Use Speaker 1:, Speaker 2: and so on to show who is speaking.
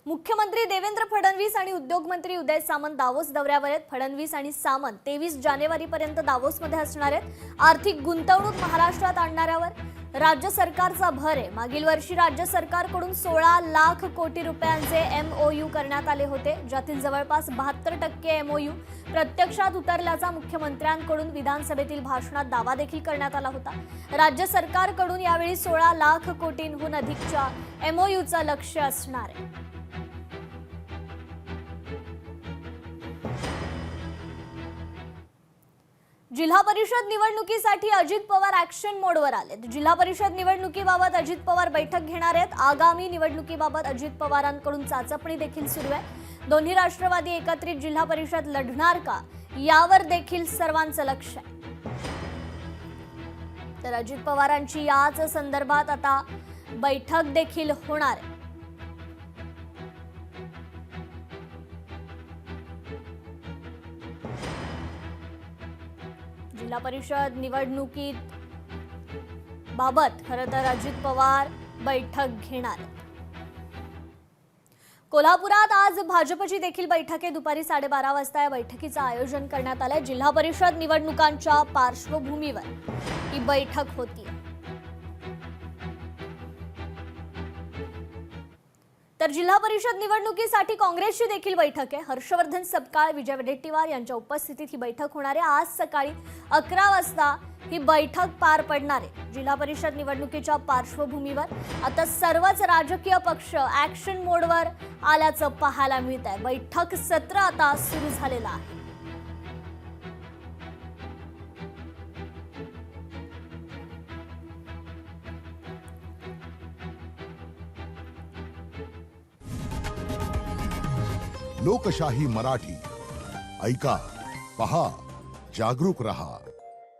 Speaker 1: मुख्यमंत्री देवेंद्र फडणवीस आणि उद्योग मंत्री उदय सामंत दावोस दौऱ्यावर आहेत। फडणवीस आणि सामंत 23 जानेवारीपर्यंत दावोसमध्ये असणार आहेत। आर्थिक गुंतवणूक महाराष्ट्रात आणणाऱ्यावर राज्य सरकारचा भर आहे। मागील वर्षी राज्य सरकारकडून 16 लाख कोटी रुपयांचे MOU करण्यात आले होते, ज्यातील जवळपास 72% MOU प्रत्यक्षात उतरल्याचा मुख्यमंत्र्यांकडून विधानसभेतील भाषणात दावा देखील करण्यात आला होता। राज्य सरकारकडून यावेळी 16 लाख कोटींहून अधिकच्या MOUचं लक्ष्य असणार आहे। जिल्हा परिषद निवडणुकीसाठी अजित पवार ॲक्शन मोडवर आलेत। जिल्हा परिषद निवडणुकीबाबत अजित पवार बैठक घेणार आहेत। आगामी निवडणुकीबाबत अजित पवारांकडून चाचपणी देखील सुरू आहे। दोन्ही राष्ट्रवादी एकत्रित जिल्हा परिषद लढणार का, यावर देखील सर्वांचं लक्ष आहे। तर अजित पवारांची याच संदर्भात आता बैठक देखील होणार आहे। जिल्हा परिषद निवडणुकीत बाबत खरं तर अजित पवार बैठक घेणार आहेत। कोल्हापुरात आज भाजपची देखील बैठक आहे। दुपारी 12:30 वाजता या बैठकीचं आयोजन करण्यात आलंय। जिल्हा परिषद निवडणुकांच्या पार्श्वभूमीवर ही बैठक होती। तर जिल्हा परिषद निवडणुकीसाठी काँग्रेसची देखील बैठक आहे। हर्षवर्धन सपकाळ, विजय वडेट्टीवार यांच्या उपस्थितीत ही बैठक होणार आहे। आज सकाळी 11 वाजता ही बैठक पार पडणार आहे। जिल्हा परिषद निवडणुकीच्या पार्श्वभूमीवर आता सर्वच राजकीय पक्ष ॲक्शन मोडवर आल्याचं पाहायला मिळत आहे। बैठक सत्र आता सुरू झालेलं आहे।
Speaker 2: लोकशाही मराठी ऐका, पहा, जागरूक रहा।